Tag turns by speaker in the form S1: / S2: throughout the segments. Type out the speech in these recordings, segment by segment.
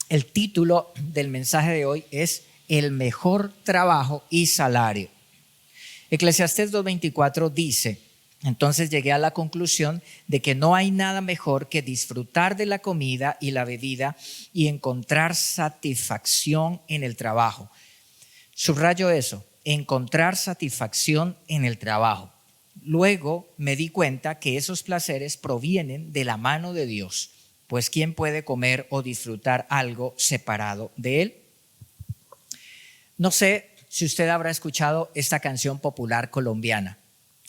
S1: El título del mensaje de hoy es El mejor trabajo y salario. Eclesiastés 2:24 dice: entonces llegué a la conclusión de que no hay nada mejor que disfrutar de la comida y la bebida y encontrar satisfacción en el trabajo. Subrayo eso, encontrar satisfacción en el trabajo. Luego me di cuenta que esos placeres provienen de la mano de Dios, pues ¿quién puede comer o disfrutar algo separado de Él? No sé si usted habrá escuchado esta canción popular colombiana.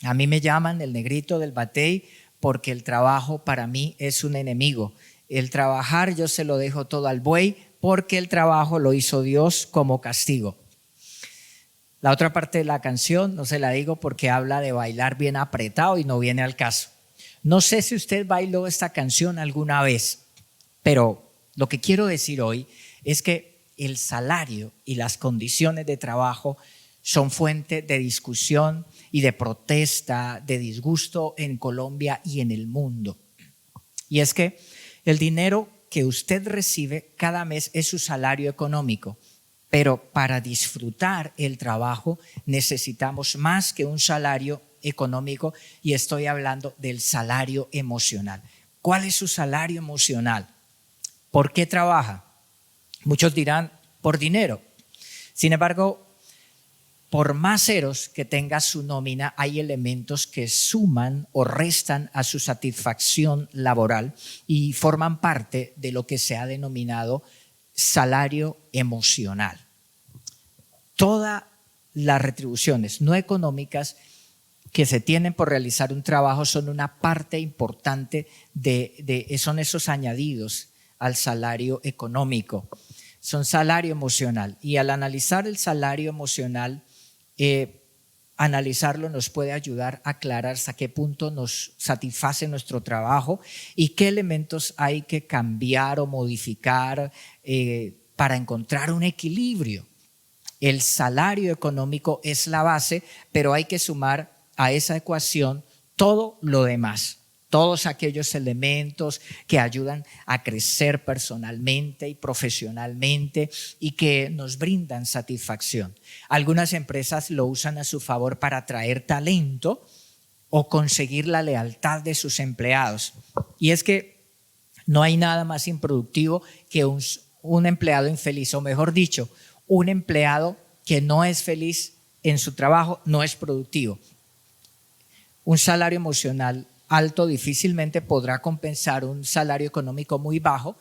S1: A mí me llaman el negrito del batey porque el trabajo para mí es un enemigo. El trabajar yo se lo dejo todo al buey porque el trabajo lo hizo Dios como castigo. La otra parte de la canción no se la digo porque habla de bailar bien apretado y no viene al caso. No sé si usted bailó esta canción alguna vez, pero lo que quiero decir hoy es que el salario y las condiciones de trabajo son fuente de discusión y de protesta, de disgusto en Colombia y en el mundo. Y es que el dinero que usted recibe cada mes es su salario económico, pero para disfrutar el trabajo necesitamos más que un salario económico, y estoy hablando del salario emocional. ¿Cuál es su salario emocional? ¿Por qué trabaja? Muchos dirán por dinero. Sin embargo, por más ceros que tenga su nómina, hay elementos que suman o restan a su satisfacción laboral y forman parte de lo que se ha denominado salario emocional. Todas las retribuciones no económicas que se tienen por realizar un trabajo son una parte importante son esos añadidos al salario económico. Son salario emocional, y al analizar el salario emocional, analizarlo nos puede ayudar a aclarar hasta qué punto nos satisface nuestro trabajo y qué elementos hay que cambiar o modificar para encontrar un equilibrio. El salario económico es la base, pero hay que sumar a esa ecuación todo lo demás. Todos aquellos elementos que ayudan a crecer personalmente y profesionalmente y que nos brindan satisfacción. Algunas empresas lo usan a su favor para atraer talento o conseguir la lealtad de sus empleados. Y es que no hay nada más improductivo que un empleado infeliz, o mejor dicho, un empleado que no es feliz en su trabajo no es productivo. Un salario emocional alto difícilmente podrá compensar un salario económico muy bajo,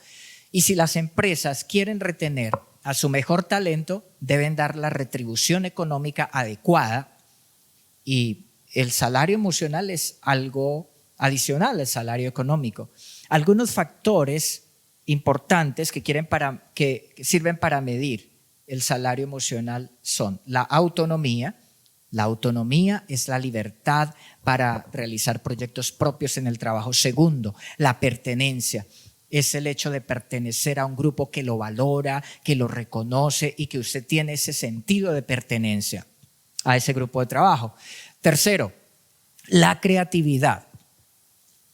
S1: y si las empresas quieren retener a su mejor talento, deben dar la retribución económica adecuada, y el salario emocional es algo adicional al salario económico. Algunos factores importantes que sirven para medir el salario emocional son la autonomía. La autonomía es la libertad para realizar proyectos propios en el trabajo. Segundo, la pertenencia. Es el hecho de pertenecer a un grupo que lo valora, que lo reconoce y que usted tiene ese sentido de pertenencia a ese grupo de trabajo. Tercero, la creatividad.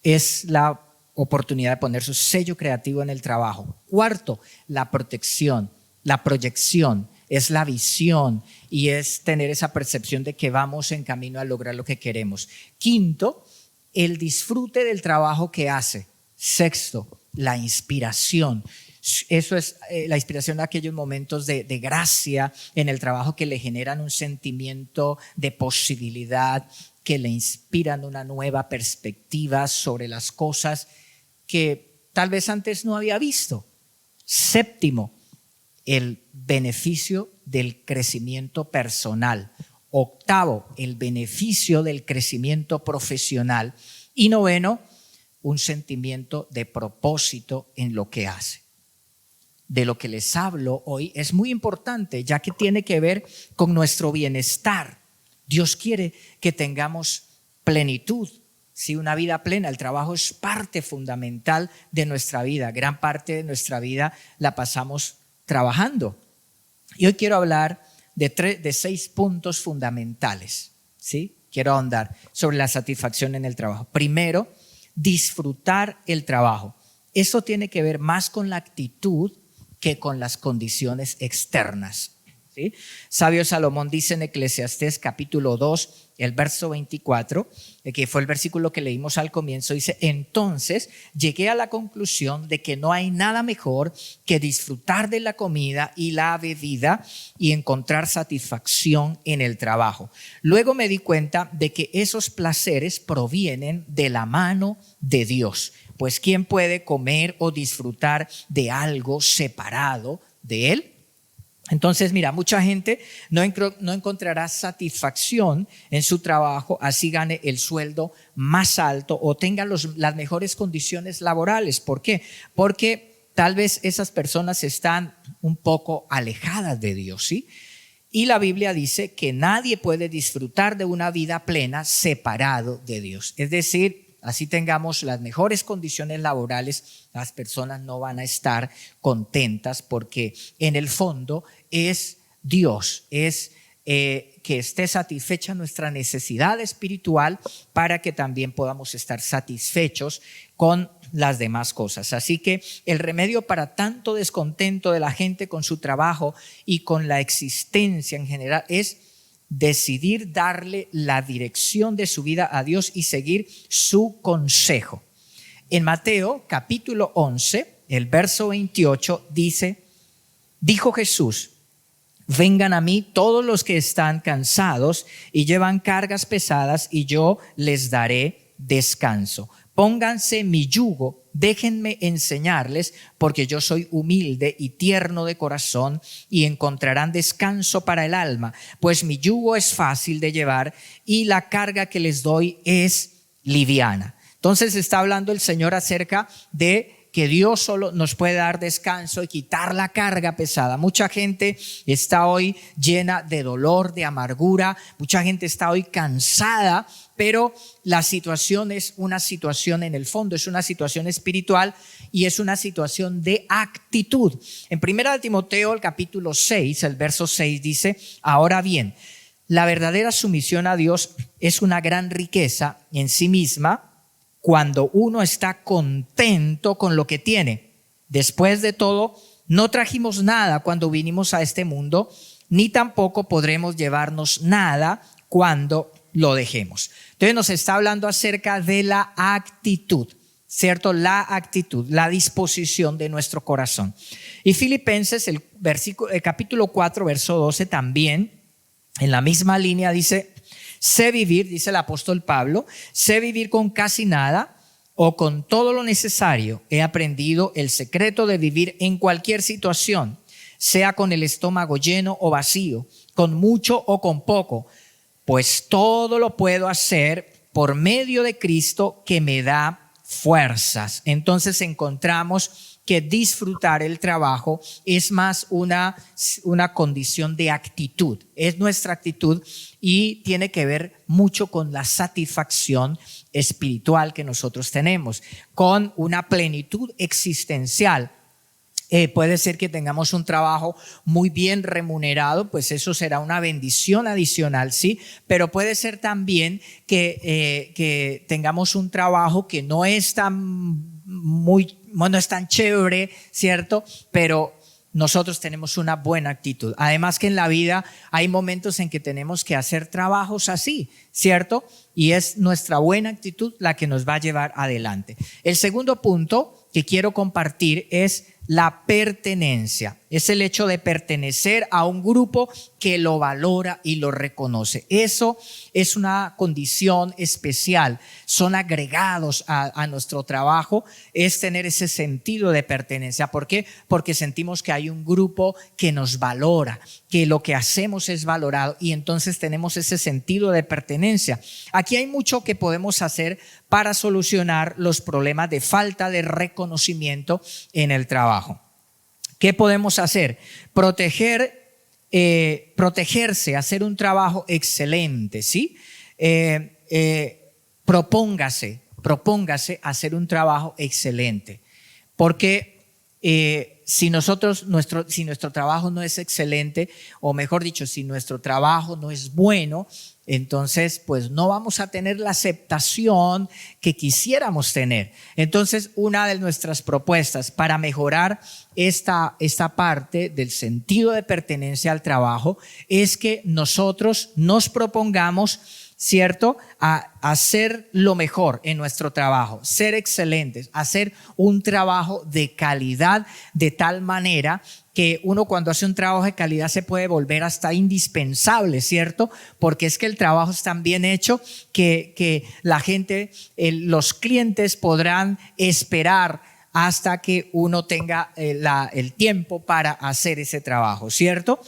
S1: Es la oportunidad de poner su sello creativo en el trabajo. Cuarto, la protección, la proyección. Es la visión y es tener esa percepción de que vamos en camino a lograr lo que queremos. Quinto, el disfrute del trabajo que hace. Sexto, la inspiración. Eso es la inspiración de aquellos momentos de gracia en el trabajo que le generan un sentimiento de posibilidad, que le inspiran una nueva perspectiva sobre las cosas que tal vez antes no había visto. Séptimo, el beneficio del crecimiento personal. Octavo, el beneficio del crecimiento profesional. Y noveno, un sentimiento de propósito en lo que hace. De lo que les hablo hoy es muy importante, ya que tiene que ver con nuestro bienestar. Dios quiere que tengamos plenitud, sí, una vida plena. El trabajo es parte fundamental de nuestra vida. Gran parte de nuestra vida la pasamos trabajando. Y hoy quiero hablar de 6 puntos fundamentales, ¿sí? Quiero ahondar sobre la satisfacción en el trabajo. Primero, disfrutar el trabajo. Esto tiene que ver más con la actitud que con las condiciones externas. ¿Sí? Sabio Salomón dice en Eclesiastés capítulo 2, el verso 24, que fue el versículo que leímos al comienzo, dice: entonces llegué a la conclusión de que no hay nada mejor que disfrutar de la comida y la bebida y encontrar satisfacción en el trabajo. Luego me di cuenta de que esos placeres provienen de la mano de Dios, pues ¿quién puede comer o disfrutar de algo separado de Él? Entonces, mira, mucha gente no encontrará satisfacción en su trabajo, así gane el sueldo más alto o tenga las mejores condiciones laborales. ¿Por qué? Porque tal vez esas personas están un poco alejadas de Dios, ¿sí? Y la Biblia dice que nadie puede disfrutar de una vida plena separado de Dios. Es decir, así tengamos las mejores condiciones laborales, las personas no van a estar contentas porque en el fondo es Dios, es que esté satisfecha nuestra necesidad espiritual para que también podamos estar satisfechos con las demás cosas. Así que el remedio para tanto descontento de la gente con su trabajo y con la existencia en general es decidir darle la dirección de su vida a Dios y seguir su consejo. En Mateo capítulo 11, el verso 28 dice: dijo Jesús: vengan a mí todos los que están cansados y llevan cargas pesadas y yo les daré descanso. Pónganse mi yugo, déjenme enseñarles, porque yo soy humilde y tierno de corazón y encontrarán descanso para el alma, pues mi yugo es fácil de llevar y la carga que les doy es liviana. Entonces está hablando el Señor acerca de que Dios solo nos puede dar descanso y quitar la carga pesada. Mucha gente está hoy llena de dolor, de amargura, mucha gente está hoy cansada, pero la situación es una situación en el fondo, es una situación espiritual y es una situación de actitud. En 1 Timoteo, el capítulo 6, el verso 6 dice: ahora bien, la verdadera sumisión a Dios es una gran riqueza en sí misma cuando uno está contento con lo que tiene. Después de todo, no trajimos nada cuando vinimos a este mundo, ni tampoco podremos llevarnos nada cuando lo dejemos. Entonces nos está hablando acerca de la actitud, ¿cierto? La actitud, la disposición de nuestro corazón. Y Filipenses, el capítulo 4, verso 12, también en la misma línea dice: sé vivir, dice el apóstol Pablo, sé vivir con casi nada o con todo lo necesario. He aprendido el secreto de vivir en cualquier situación, sea con el estómago lleno o vacío, con mucho o con poco, pues todo lo puedo hacer por medio de Cristo que me da fuerzas. Entonces encontramos que disfrutar el trabajo es más una condición de actitud, es nuestra actitud y tiene que ver mucho con la satisfacción espiritual que nosotros tenemos, con una plenitud existencial. Puede ser que tengamos un trabajo muy bien remunerado, pues eso será una bendición adicional, sí, pero puede ser también que tengamos un trabajo que no es no es tan chévere, ¿cierto? Pero nosotros tenemos una buena actitud. Además que en la vida hay momentos en que tenemos que hacer trabajos así, ¿cierto? Y es nuestra buena actitud la que nos va a llevar adelante. El segundo punto que quiero compartir es la pertenencia. Es el hecho de pertenecer a un grupo que lo valora y lo reconoce. Eso es una condición especial. Son agregados a nuestro trabajo. Es tener ese sentido de pertenencia. ¿Por qué? Porque sentimos que hay un grupo que nos valora, que lo que hacemos es valorado y entonces tenemos ese sentido de pertenencia. Aquí hay mucho que podemos hacer para solucionar los problemas de falta de reconocimiento en el trabajo. ¿Qué podemos hacer? Protegerse, hacer un trabajo excelente, ¿sí? Propóngase hacer un trabajo excelente, porque si nuestro trabajo no es excelente, o mejor dicho, si nuestro trabajo no es bueno, entonces pues no vamos a tener la aceptación que quisiéramos tener. Entonces, una de nuestras propuestas para mejorar esta parte del sentido de pertenencia al trabajo es que nosotros nos propongamos, ¿cierto?, a hacer lo mejor en nuestro trabajo, ser excelentes, hacer un trabajo de calidad, de tal manera que uno, cuando hace un trabajo de calidad, se puede volver hasta indispensable, ¿cierto? Porque es que el trabajo es tan bien hecho que la gente, los clientes podrán esperar hasta que uno tenga el tiempo para hacer ese trabajo, ¿cierto?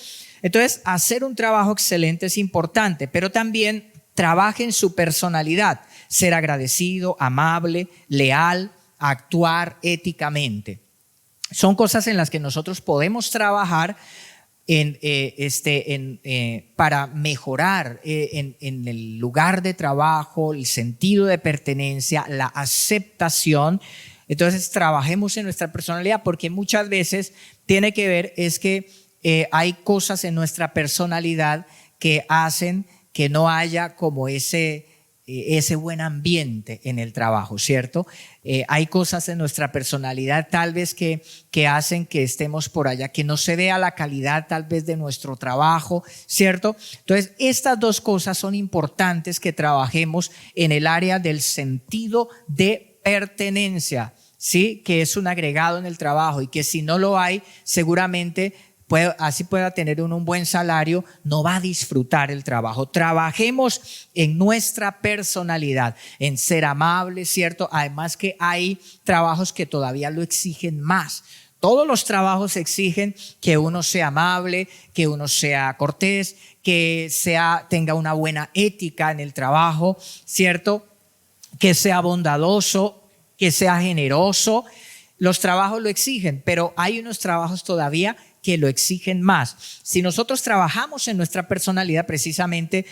S1: Entonces, hacer un trabajo excelente es importante, pero también trabaje en su personalidad, ser agradecido, amable, leal, actuar éticamente. Son cosas en las que nosotros podemos trabajar para mejorar en el lugar de trabajo, el sentido de pertenencia, la aceptación. Entonces, trabajemos en nuestra personalidad, porque muchas veces tiene que ver es que hay cosas en nuestra personalidad que hacen que no haya como ese buen ambiente en el trabajo, ¿cierto? Hay cosas en nuestra personalidad tal vez que hacen que estemos por allá, que no se vea la calidad tal vez de nuestro trabajo, ¿cierto? Entonces, estas dos cosas son importantes que trabajemos en el área del sentido de pertenencia, ¿sí? Que es un agregado en el trabajo y que si no lo hay, seguramente así pueda tener un buen salario, no va a disfrutar el trabajo. Trabajemos en nuestra personalidad, en ser amables, ¿cierto? Además que hay trabajos que todavía lo exigen más. Todos los trabajos exigen que uno sea amable, que uno sea cortés, que tenga una buena ética en el trabajo, ¿cierto? Que sea bondadoso, que sea generoso. Los trabajos lo exigen, pero hay unos trabajos todavía que lo exigen más. Si nosotros trabajamos en nuestra personalidad, precisamente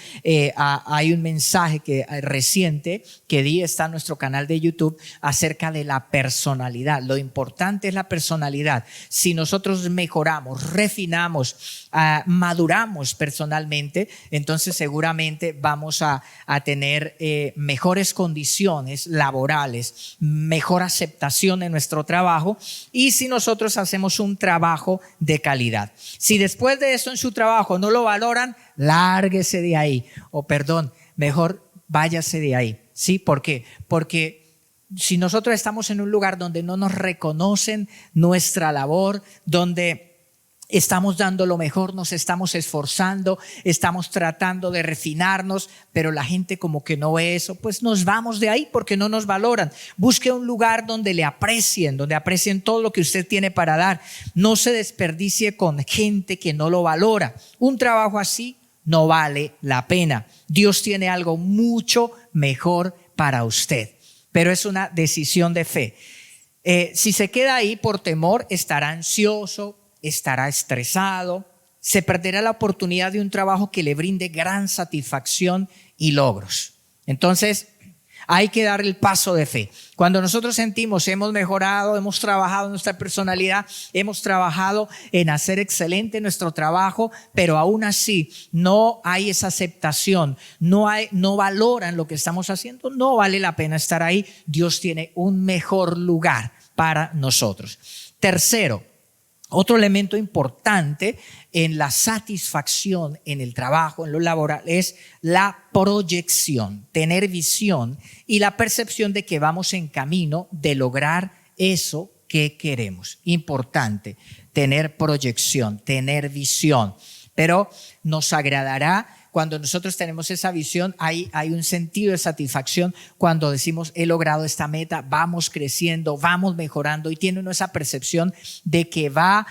S1: hay un mensaje reciente que di, está en nuestro canal de YouTube, acerca de la personalidad. Lo importante es la personalidad. Si nosotros mejoramos, refinamos, maduramos personalmente, entonces seguramente vamos a tener mejores condiciones laborales, mejor aceptación en nuestro trabajo. Y si nosotros hacemos un trabajo de calidad, si después de eso en su trabajo no lo valoran, lárguese de ahí, mejor váyase de ahí. ¿Sí? ¿Por qué? Porque si nosotros estamos en un lugar donde no nos reconocen nuestra labor, donde estamos dando lo mejor, nos estamos esforzando, estamos tratando de refinarnos, pero la gente como que no ve eso, pues nos vamos de ahí porque no nos valoran. Busque un lugar donde le aprecien, donde aprecien todo lo que usted tiene para dar. No se desperdicie con gente que no lo valora. Un trabajo así no vale la pena. Dios tiene algo mucho mejor para usted, pero es una decisión de fe. Si se queda ahí por temor, estará ansioso, estará estresado, se perderá la oportunidad de un trabajo que le brinde gran satisfacción y logros. Entonces, hay que dar el paso de fe. Cuando nosotros sentimos hemos mejorado, hemos trabajado en nuestra personalidad, hemos trabajado en hacer excelente nuestro trabajo, pero aún así no hay esa aceptación, no valoran lo que estamos haciendo, no vale la pena estar ahí. Dios tiene un mejor lugar para nosotros. Tercero, otro elemento importante en la satisfacción en el trabajo, en lo laboral, es la proyección, tener visión y la percepción de que vamos en camino de lograr eso que queremos. Importante, tener proyección, tener visión, pero nos agradará. Cuando nosotros tenemos esa visión, hay un sentido de satisfacción cuando decimos he logrado esta meta, vamos creciendo, vamos mejorando y tiene uno esa percepción de que va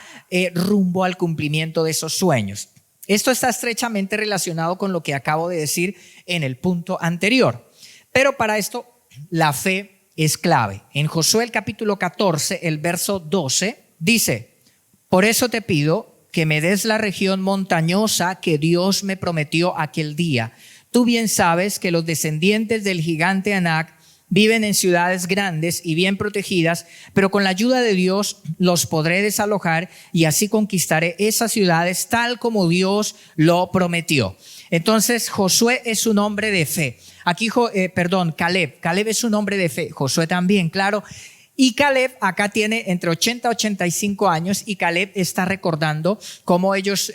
S1: rumbo al cumplimiento de esos sueños. Esto está estrechamente relacionado con lo que acabo de decir en el punto anterior, pero para esto la fe es clave. En Josué el capítulo 14, el verso 12 dice: por eso te pido que me des la región montañosa que Dios me prometió aquel día. Tú bien sabes que los descendientes del gigante Anac viven en ciudades grandes y bien protegidas, pero con la ayuda de Dios los podré desalojar y así conquistaré esas ciudades tal como Dios lo prometió. Entonces Josué es un hombre de fe. Aquí, Caleb es un hombre de fe. Josué también, claro. Y Caleb acá tiene entre 80 y 85 años y Caleb está recordando cómo ellos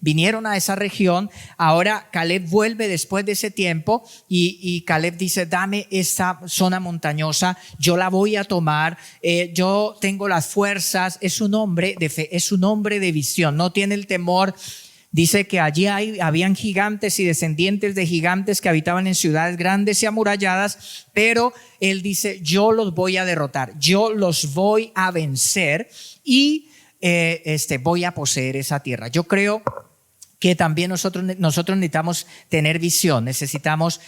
S1: vinieron a esa región. Ahora Caleb vuelve después de ese tiempo y Caleb dice: dame esta zona montañosa, yo la voy a tomar, yo tengo las fuerzas. Es un hombre de fe, es un hombre de visión, no tiene el temor. Dice que allí habían gigantes y descendientes de gigantes que habitaban en ciudades grandes y amuralladas, pero él dice: yo los voy a derrotar, yo los voy a vencer y voy a poseer esa tierra. Yo creo que también nosotros necesitamos tener visión, necesitamos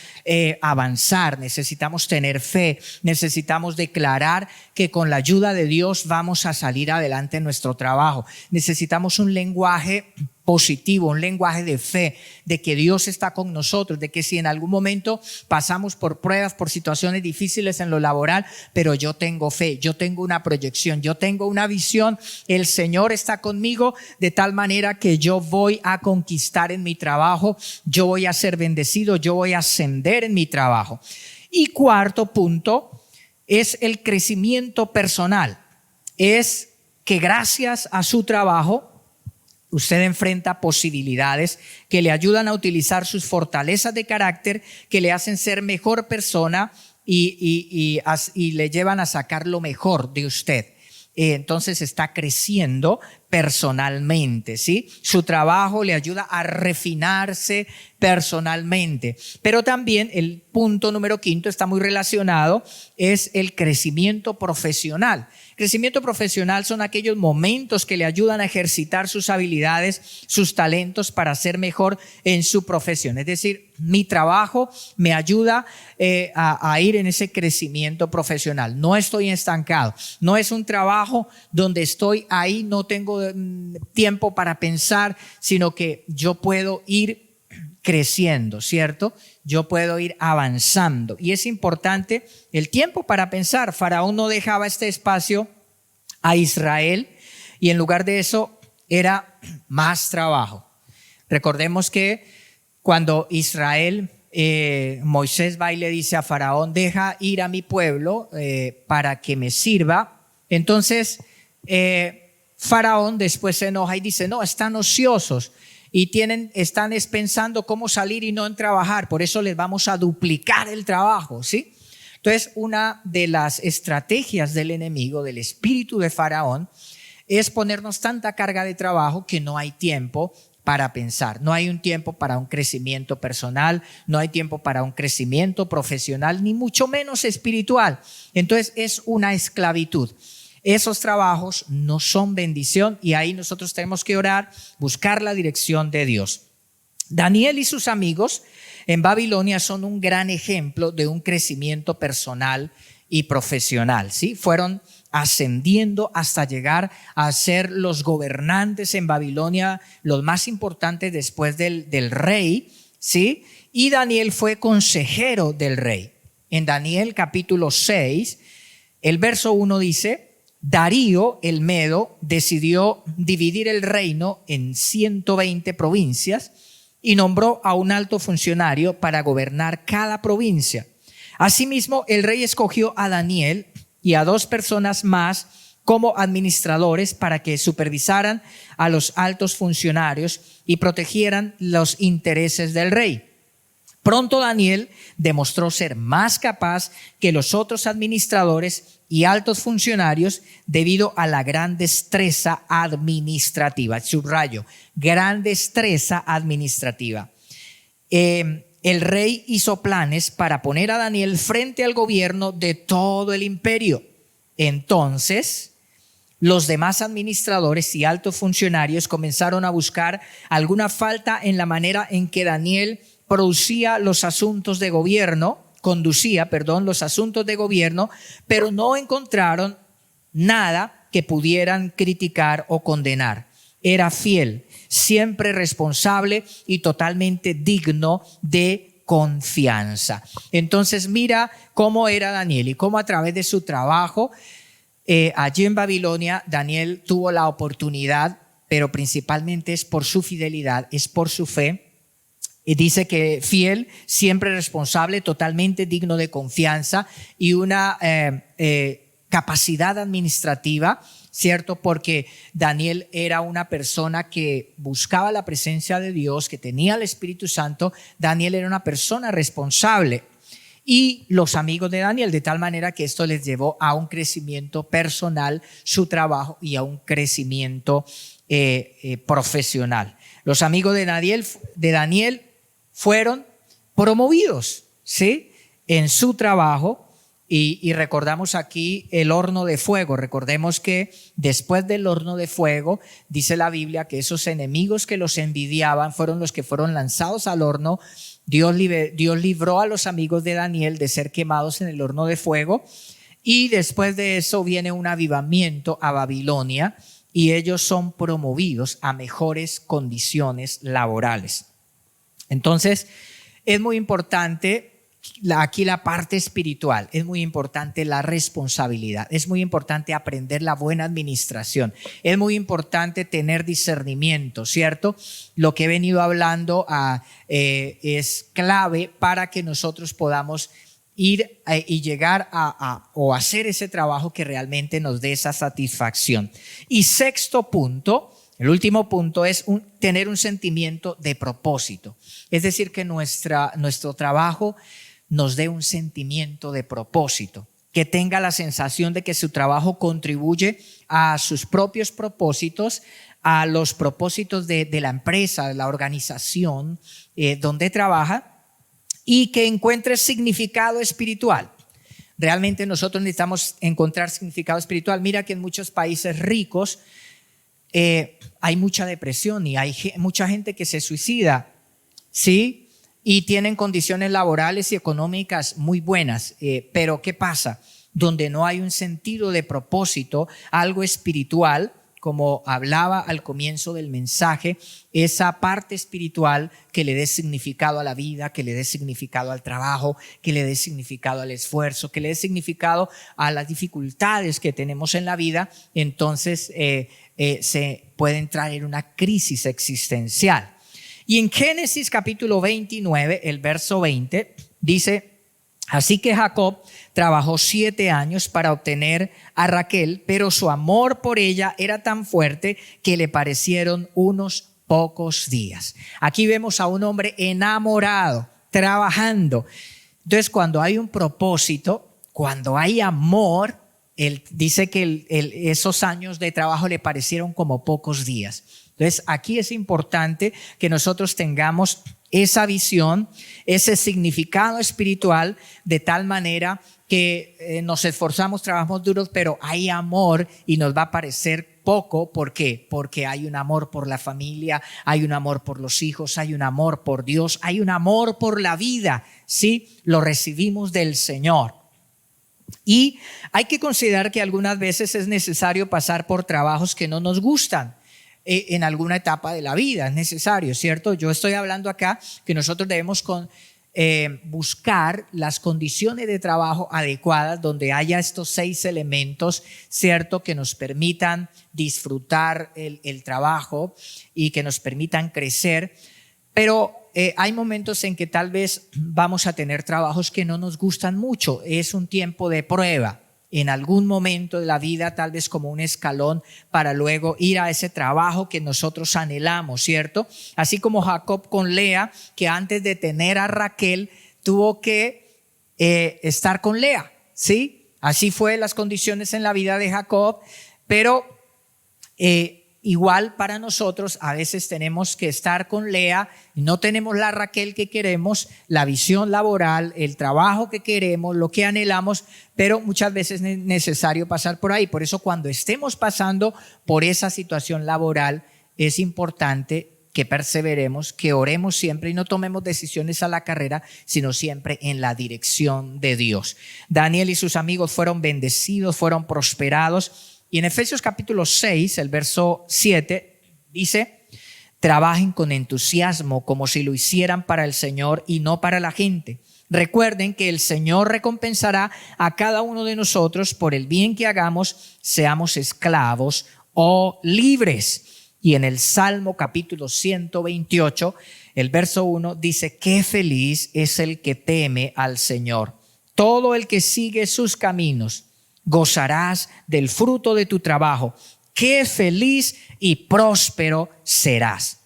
S1: avanzar, necesitamos tener fe, necesitamos declarar que con la ayuda de Dios vamos a salir adelante en nuestro trabajo. Necesitamos un lenguaje positivo, un lenguaje de fe, de que Dios está con nosotros, de que si en algún momento pasamos por pruebas, por situaciones difíciles en lo laboral, pero yo tengo fe, yo tengo una proyección, yo tengo una visión, el Señor está conmigo de tal manera que yo voy a conquistar en mi trabajo, yo voy a ser bendecido, yo voy a ascender en mi trabajo. Y cuarto punto es el crecimiento personal. Es que gracias a su trabajo usted enfrenta posibilidades que le ayudan a utilizar sus fortalezas de carácter, que le hacen ser mejor persona y le llevan a sacar lo mejor de usted. Entonces está creciendo personalmente, ¿sí? Su trabajo le ayuda a refinarse personalmente. Pero también el punto número 5 está muy relacionado, es el crecimiento profesional. Crecimiento profesional son aquellos momentos que le ayudan a ejercitar sus habilidades, sus talentos para ser mejor en su profesión. Es decir, mi trabajo me ayuda a ir en ese crecimiento profesional. No estoy estancado. No es un trabajo donde estoy ahí, no tengo tiempo para pensar, sino que yo puedo ir creciendo, ¿cierto? Yo puedo ir avanzando. Y es importante el tiempo para pensar. Faraón no dejaba este espacio a Israel y en lugar de eso era más trabajo. Recordemos que cuando Moisés va y le dice a Faraón: deja ir a mi pueblo para que me sirva. Entonces Faraón después se enoja y dice: no, están ociosos y están pensando cómo salir y no en trabajar, por eso les vamos a duplicar el trabajo, ¿sí? Entonces, una de las estrategias del enemigo, del espíritu de Faraón, es ponernos tanta carga de trabajo que no hay tiempo para pensar, no hay un tiempo para un crecimiento personal, no hay tiempo para un crecimiento profesional, ni mucho menos espiritual. Entonces es una esclavitud. Esos trabajos no son bendición y ahí nosotros tenemos que orar, buscar la dirección de Dios. Daniel y sus amigos en Babilonia son un gran ejemplo de un crecimiento personal y profesional, ¿sí? Fueron ascendiendo hasta llegar a ser los gobernantes en Babilonia, los más importantes después del rey, ¿sí? Y Daniel fue consejero del rey. En Daniel capítulo 6, el verso 1 dice: Darío el Medo decidió dividir el reino en 120 provincias y nombró a un alto funcionario para gobernar cada provincia. Asimismo, el rey escogió a Daniel y a 2 personas más como administradores para que supervisaran a los altos funcionarios y protegieran los intereses del rey. Pronto Daniel demostró ser más capaz que los otros administradores y altos funcionarios debido a la gran destreza administrativa. Subrayo, gran destreza administrativa. El rey hizo planes para poner a Daniel frente al gobierno de todo el imperio. Entonces, los demás administradores y altos funcionarios comenzaron a buscar alguna falta en la manera en que Daniel conducía los asuntos de gobierno, pero no encontraron nada que pudieran criticar o condenar. Era fiel, siempre responsable y totalmente digno de confianza. Entonces mira cómo era Daniel y cómo a través de su trabajo allí en Babilonia, Daniel tuvo la oportunidad, pero principalmente es por su fidelidad, es por su fe. Y dice que fiel, siempre responsable, totalmente digno de confianza y una capacidad administrativa, ¿cierto? Porque Daniel era una persona que buscaba la presencia de Dios, que tenía el Espíritu Santo. Daniel era una persona responsable. Y los amigos de Daniel, de tal manera que esto les llevó a un crecimiento personal, su trabajo, y a un crecimiento profesional. Los amigos de Daniel fueron promovidos, ¿sí?, en su trabajo. Y recordamos aquí el horno de fuego. Recordemos que después del horno de fuego, dice la Biblia que esos enemigos que los envidiaban fueron los que fueron lanzados al horno. Dios libró a los amigos de Daniel de ser quemados en el horno de fuego. Y después de eso viene un avivamiento a Babilonia y ellos son promovidos a mejores condiciones laborales. Entonces, es muy importante aquí la parte espiritual, es muy importante la responsabilidad, es muy importante aprender la buena administración, es muy importante tener discernimiento, ¿cierto? Lo que he venido hablando es clave para que nosotros podamos ir y llegar o hacer ese trabajo que realmente nos dé esa satisfacción. Y sexto punto, el último punto es tener un sentimiento de propósito, es decir, que nuestro trabajo nos dé un sentimiento de propósito, que tenga la sensación de que su trabajo contribuye a sus propios propósitos, a los propósitos de la empresa, de la organización donde trabaja, y que encuentre significado espiritual. Realmente nosotros necesitamos encontrar significado espiritual. Mira que en muchos países ricos hay mucha depresión y hay mucha gente que se suicida, ¿sí?, y tienen condiciones laborales y económicas muy buenas, pero ¿qué pasa? Donde no hay un sentido de propósito, algo espiritual, como hablaba al comienzo del mensaje, esa parte espiritual que le dé significado a la vida, que le dé significado al trabajo, que le dé significado al esfuerzo, que le dé significado a las dificultades que tenemos en la vida, entonces se puede entrar en una crisis existencial. Y en Génesis capítulo 29, el verso 20, dice: así que Jacob trabajó 7 años para obtener a Raquel, pero su amor por ella era tan fuerte que le parecieron unos pocos días. Aquí vemos a un hombre enamorado, trabajando. Entonces, cuando hay un propósito, cuando hay amor, él dice que esos años de trabajo le parecieron como pocos días. Entonces, aquí es importante que nosotros tengamos esa visión, ese significado espiritual, de tal manera que nos esforzamos, trabajamos duros, pero hay amor y nos va a parecer poco. ¿Por qué? Porque hay un amor por la familia, hay un amor por los hijos, hay un amor por Dios, hay un amor por la vida, ¿sí? Lo recibimos del Señor. Y hay que considerar que algunas veces es necesario pasar por trabajos que no nos gustan. En alguna etapa de la vida es necesario, ¿cierto? Yo estoy hablando acá que nosotros debemos buscar las condiciones de trabajo adecuadas donde haya estos 6 elementos, ¿cierto?, que nos permitan disfrutar el trabajo y que nos permitan crecer. Pero hay momentos en que tal vez vamos a tener trabajos que no nos gustan mucho. Es un tiempo de prueba. En algún momento de la vida, tal vez como un escalón para luego ir a ese trabajo que nosotros anhelamos, ¿cierto? Así como Jacob con Lea, que antes de tener a Raquel tuvo que estar con Lea, ¿sí? Así fue las condiciones en la vida de Jacob, pero igual para nosotros a veces tenemos que estar con Lea, no tenemos la Raquel que queremos, la visión laboral, el trabajo que queremos, lo que anhelamos, pero muchas veces es necesario pasar por ahí. Por eso cuando estemos pasando por esa situación laboral es importante que perseveremos, que oremos siempre y no tomemos decisiones a la carrera, sino siempre en la dirección de Dios. Daniel y sus amigos fueron bendecidos, fueron prosperados. Y en Efesios capítulo 6, el verso 7, dice: Trabajen con entusiasmo como si lo hicieran para el Señor y no para la gente. Recuerden que el Señor recompensará a cada uno de nosotros por el bien que hagamos, seamos esclavos o libres. Y en el Salmo capítulo 128, el verso 1 dice: qué feliz es el que teme al Señor. Todo el que sigue sus caminos, gozarás del fruto de tu trabajo. Qué feliz y próspero serás.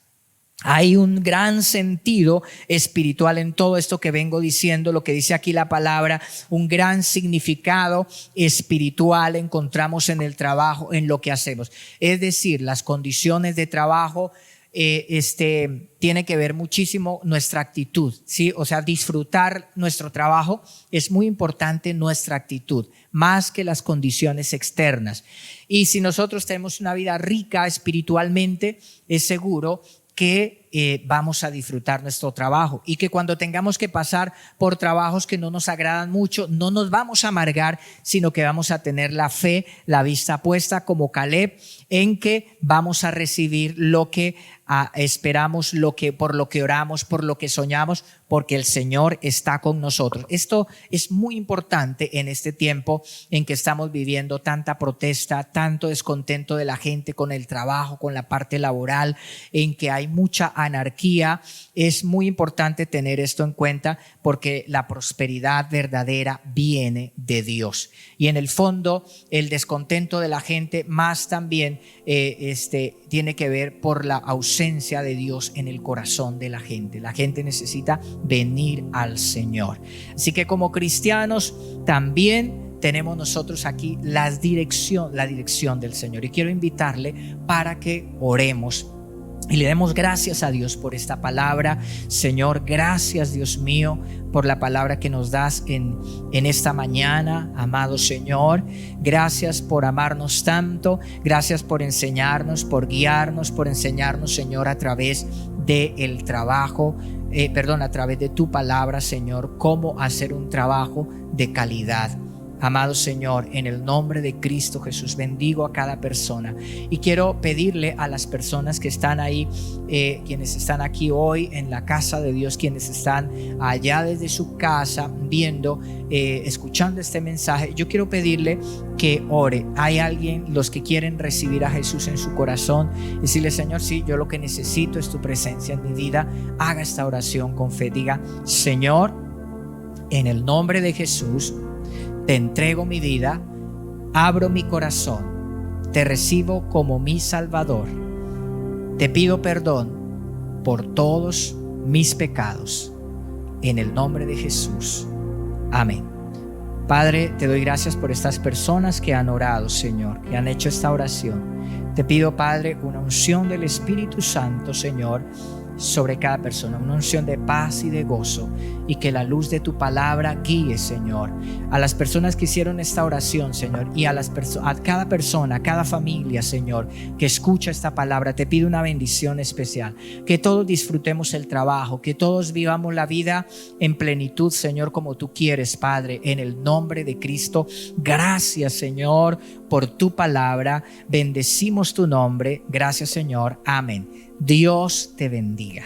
S1: Hay un gran sentido espiritual en todo esto que vengo diciendo, lo que dice aquí la palabra, un gran significado espiritual encontramos en el trabajo, en lo que hacemos. Es decir, las condiciones de trabajo tiene que ver muchísimo nuestra actitud, ¿sí? O sea, disfrutar nuestro trabajo es muy importante, nuestra actitud, más que las condiciones externas. Y si nosotros tenemos una vida rica espiritualmente, es seguro que vamos a disfrutar nuestro trabajo y que cuando tengamos que pasar por trabajos que no nos agradan mucho, no nos vamos a amargar, sino que vamos a tener la fe, la vista puesta como Caleb, en que vamos a recibir lo que esperamos, por lo que oramos, por lo que soñamos, porque el Señor está con nosotros. Esto es muy importante en este tiempo en que estamos viviendo tanta protesta, tanto descontento de la gente con el trabajo, con la parte laboral, en que hay mucha anarquía. Es muy importante tener esto en cuenta porque la prosperidad verdadera viene de Dios. Y en el fondo, el descontento de la gente más también tiene que ver por la ausencia de Dios en el corazón de la gente. La gente necesita venir al Señor. Así que como cristianos también tenemos nosotros aquí la dirección del Señor. Y quiero invitarle para que oremos y le demos gracias a Dios por esta palabra. Señor, gracias, Dios mío, por la palabra que nos das en esta mañana, amado Señor. Gracias por amarnos tanto. Gracias por enseñarnos, por guiarnos, por enseñarnos, Señor, a través del trabajo, a través de tu palabra, Señor, cómo hacer un trabajo de calidad. Amado Señor, en el nombre de Cristo Jesús, bendigo a cada persona y quiero pedirle a las personas que están ahí, quienes están aquí hoy en la casa de Dios, quienes están allá desde su casa viendo, escuchando este mensaje, yo quiero pedirle que ore. Hay alguien, los que quieren recibir a Jesús en su corazón, decirle: Señor, sí, yo lo que necesito es tu presencia en mi vida. Haga esta oración con fe, diga: Señor, en el nombre de Jesús, te entrego mi vida, abro mi corazón, te recibo como mi Salvador. Te pido perdón por todos mis pecados. En el nombre de Jesús. Amén. Padre, te doy gracias por estas personas que han orado, Señor, que han hecho esta oración. Te pido, Padre, una unción del Espíritu Santo, Señor, sobre cada persona, una unción de paz y de gozo, y que la luz de tu palabra guíe, Señor, a las personas que hicieron esta oración, Señor, y a cada persona, a cada familia, Señor, que escucha esta palabra. Te pido una bendición especial, que todos disfrutemos el trabajo, que todos vivamos la vida en plenitud, Señor, como tú quieres, Padre, en el nombre de Cristo. Gracias, Señor, por tu palabra. Bendecimos tu nombre. Gracias, Señor. Amén. Dios te bendiga.